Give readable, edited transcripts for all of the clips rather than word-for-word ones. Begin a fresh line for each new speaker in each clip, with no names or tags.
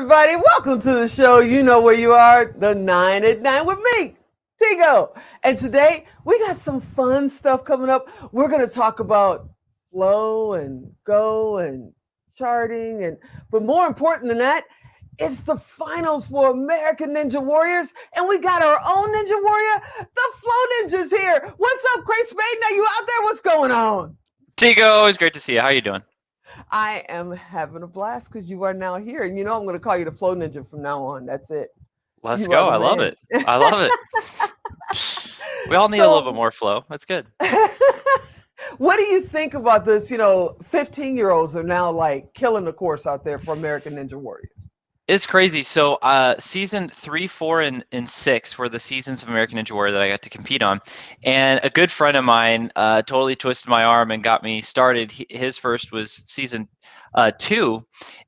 everybody. Welcome to the show. You know where you are, the 9 at 9 with me, Tigo. And today we got some fun stuff coming up. We're going to talk about flow and go and charting. But more important than that, it's the finals for American Ninja Warriors. And we got our own Ninja Warrior, the Flow Ninja's here. What's up, Grace Baden? Are you out there? What's going on?
Tigo, always great to see you. How you doing?
I am having a blast because you are now here. And you know I'm going to call you the Flow Ninja from now on. That's it.
Let's
You are
go.
the
I love
man.
it. I love it. We all need a little bit more flow. That's good.
What do you think about this? 15-year-olds are now like killing the course out there for American Ninja Warrior.
It's crazy. So season 3, 4, and 6 were the seasons of American Ninja Warrior that I got to compete on. And a good friend of mine totally twisted my arm and got me started. His first was season 2,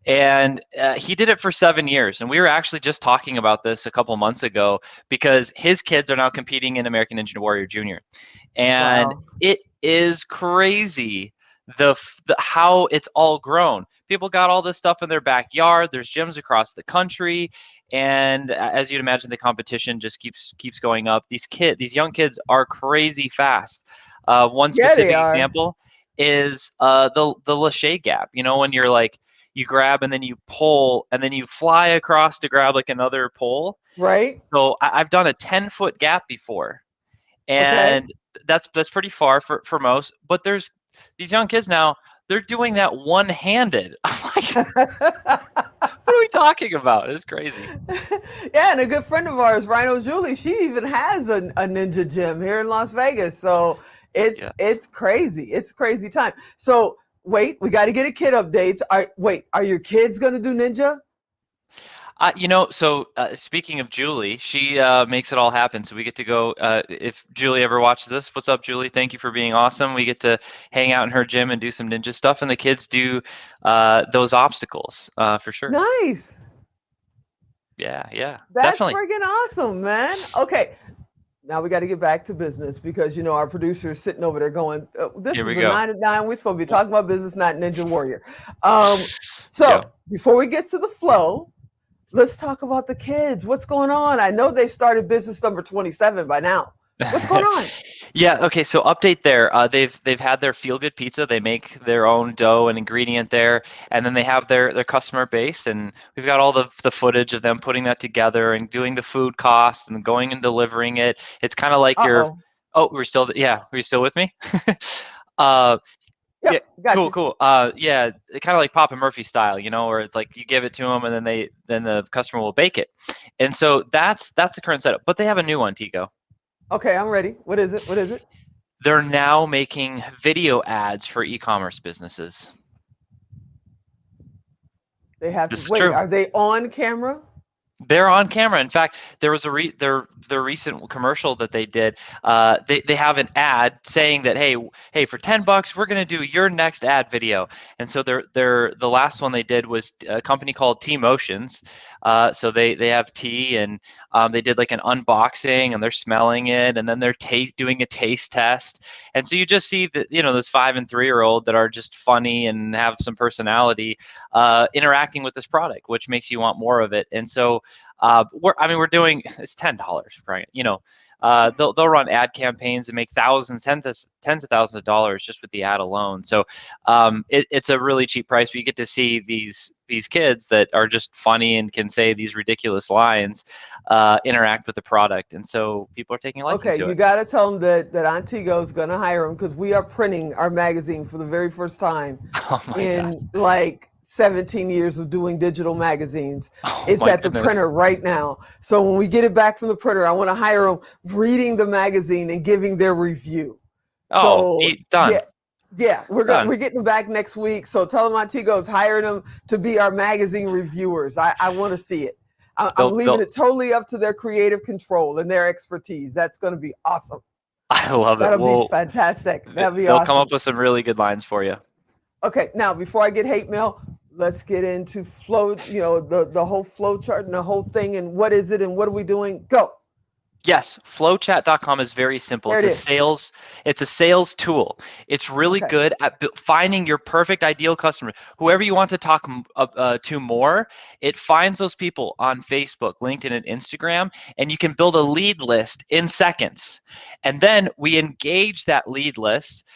and he did it for 7 years. And we were actually just talking about this a couple months ago because his kids are now competing in American Ninja Warrior Junior. And
Wow.
it is crazy the how it's all grown. People got all this stuff in their backyard. There's gyms across the country, and as you'd imagine, the competition just keeps going up. These young kids are crazy fast. One
Yeah, they
specific
are.
example is the Lachey gap. You know, when you're like you grab and then you pull and then you fly across to grab like another pole.
Right?
So I've done a 10-foot gap before,
Okay.
and that's pretty far for most. But there's these young kids now, they're doing that one-handed. I'm like, what are we talking about? It's crazy.
Yeah, and a good friend of ours, Rhino Julie, she even has a ninja gym here in Las Vegas. So it's
Yeah.
it's crazy. It's crazy time. So wait, we got to get a kid updates. Are your kids gonna do ninja?
So speaking of Julie, she makes it all happen. So we get to go, if Julie ever watches this, what's up, Julie? Thank you for being awesome. We get to hang out in her gym and do some ninja stuff, and the kids do those obstacles for sure.
Nice.
Yeah,
That's
definitely.
freaking awesome, man. Okay. Now we got to get back to business because our producer is sitting over there going, "This
Here
is
we
the
go.
9 at 9. We're supposed to be
W-
talking about business, not Ninja Warrior." Um,
Yeah.
so before we get to the flow, let's talk about the kids. What's going on? I know they started business number 27 by now. What's going on?
Yeah, okay, so update there. They've had their Feel Good Pizza. They make their own dough and ingredient there, and then they have their customer base, and we've got all the footage of them putting that together and doing the food cost and going and delivering it. It's kind of like
Uh
your
oh.
oh, were you still with me? uh yeah,
Yep, got you.
cool. Yeah, kind of like Papa Murphy style, where it's like you give it to them and then the customer will bake it. And so that's the current setup. But they have a new one, Tico.
Okay, I'm ready. What is it? What is it?
They're now making video ads for e-commerce businesses.
They have to
This is
wait.
true.
Are they on camera?
They're on camera. In fact, there was their recent commercial that they did. They have an ad saying that hey, for $10 we're gonna do your next ad video. And so the last one they did was a company called T Motions. So they have tea, and they did like an unboxing and they're smelling it, and then they're doing a taste test. And so you just see that this 5 and 3-year-old that are just funny and have some personality interacting with this product, which makes you want more of it. And so we're doing it's $10, right? They'll run ad campaigns and make tens of thousands of dollars just with the ad alone. So it's a really cheap price, but you get to see these kids that are just funny and can say these ridiculous lines interact with the product, and so people are taking a liking
Okay,
to
you
it.
got to tell them that Antigo is going to hire them because we are printing our magazine for the very first time
Oh my god.
in like 17 years of doing digital magazines.
Oh
It's
my
at the
goodness.
printer right now. So when we get it back from the printer, I want to hire them reading the magazine and giving their review.
Oh,
So
done.
yeah, yeah,
Done.
we're getting them back next week. So tell them Antigo's hiring them to be our magazine reviewers. I want to see it. I'm leaving
They'll
it totally up to their creative control and their expertise. That's going to be awesome.
I love it.
That'll be
Well,
fantastic. That'll be
they'll come up
awesome.
with some really good lines for you.
Okay, now before I get hate mail, let's get into flow, the whole flow chart and the whole thing and what is it and what are we doing? Go.
Yes, flowchat.com is very simple.
There it is.
It's a sales tool. It's really
Okay.
good at finding your perfect ideal customer. Whoever you want to talk to more, it finds those people on Facebook, LinkedIn, and Instagram, and you can build a lead list in seconds. And then we engage that lead list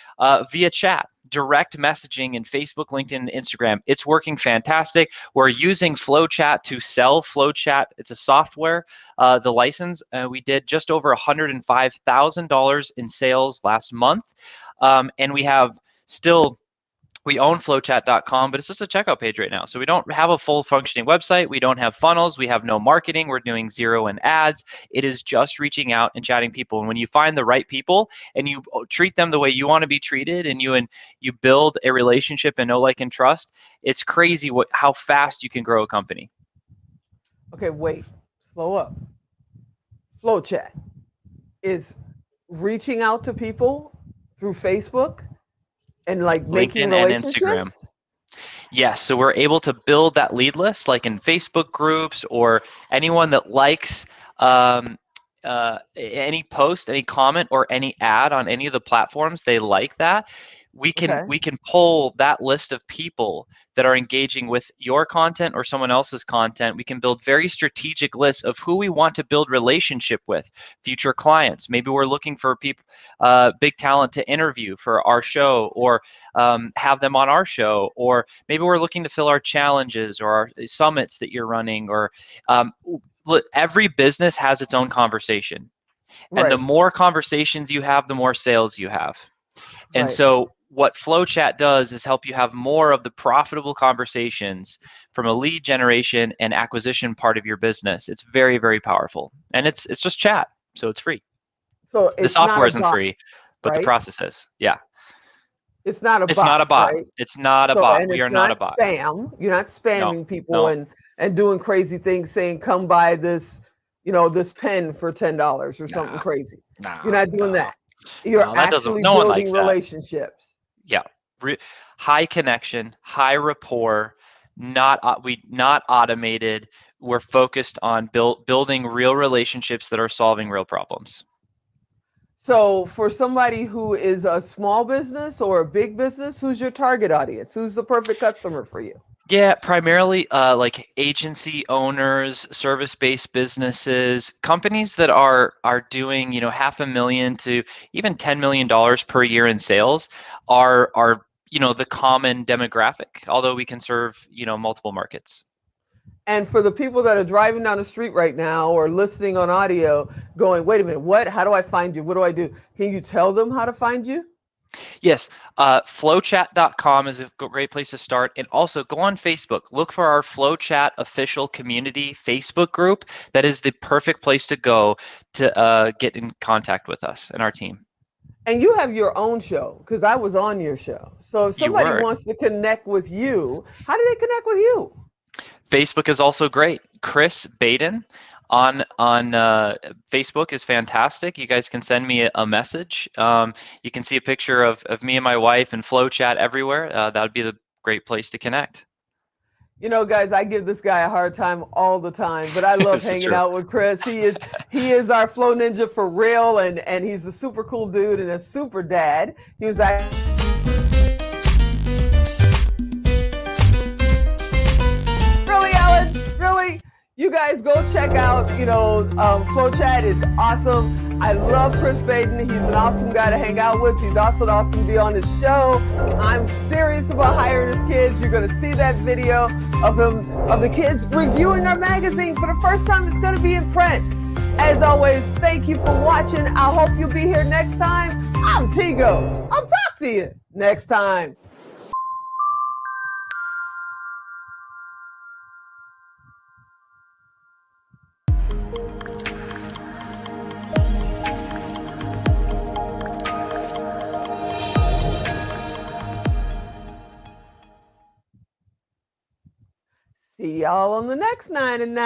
via chat, direct messaging in Facebook, LinkedIn, and Instagram. It's working fantastic. We're using FlowChat to sell FlowChat. It's a software, the license. We did just over $105,000 in sales last month. And we have still, we own flowchat.com, but it's just a checkout page right now. So we don't have a full functioning website. We don't have funnels. We have no marketing. We're doing zero in ads. It is just reaching out and chatting people. And when you find the right people and you treat them the way you want to be treated, and you build a relationship and know, like, and trust, it's crazy how fast you can grow a company.
Okay, wait, slow up. FlowChat is reaching out to people through Facebook and like making
LinkedIn and Instagram.
relationships?
Yes, so we're able to build that lead list, like in Facebook groups or anyone that likes any post, any comment, or any ad on any of the platforms. They like that. We can pull that list of people that are engaging with your content or someone else's content. We can build very strategic lists of who we want to build relationship with, future clients. Maybe we're looking for people, big talent to interview for our show, or have them on our show, or maybe we're looking to fill our challenges or our summits that you're running, or look, every business has its own conversation. And the more conversations you have, the more sales you have. And so what FlowChat does is help you have more of the profitable conversations from a lead generation and acquisition part of your business. It's very, very powerful. And it's just chat, so it's free.
So
the software isn't free, but the process is. Yeah.
It's not a bot.
It's not a bot.
Right?
It's not a bot.
And
we are not a bot.
Spam. You're not spamming people and doing crazy things, saying, come buy this, this pen for $10 or something crazy. You're not doing that. You're actually building relationships.
Yeah. High connection, high rapport, not automated. We're focused on building real relationships that are solving real problems.
So for somebody who is a small business or a big business, who's your target audience? Who's the perfect customer for you?
Yeah, primarily like agency owners, service-based businesses, companies that are doing, $500,000 to even $10 million per year in sales are the common demographic, although we can serve, multiple markets.
And for the people that are driving down the street right now or listening on audio going, wait a minute, what? How do I find you? What do I do? Can you tell them how to find you?
Yes, flowchat.com is a great place to start. And also go on Facebook. Look for our FlowChat official community Facebook group. That is the perfect place to go to get in contact with us and our team.
And you have your own show, because I was on your show. So if somebody wants to connect with you, how do they connect with you?
Facebook is also great. Chris Baden on Facebook is fantastic. You guys can send me a message. You can see a picture of me and my wife and FlowChat everywhere. That would be the great place to connect.
Guys, I give this guy a hard time all the time, but I love hanging out with Chris. He is our Flow Ninja for real, and he's a super cool dude and a super dad. He was You guys go check out, FlowChat. It's awesome. I love Chris Baden. He's an awesome guy to hang out with. He's also awesome to be on his show. I'm serious about hiring his kids. You're going to see that video of the kids reviewing our magazine for the first time. It's going to be in print. As always, thank you for watching. I hope you'll be here next time. I'm Tigo. I'll talk to you next time. See y'all on the next 9 and 9.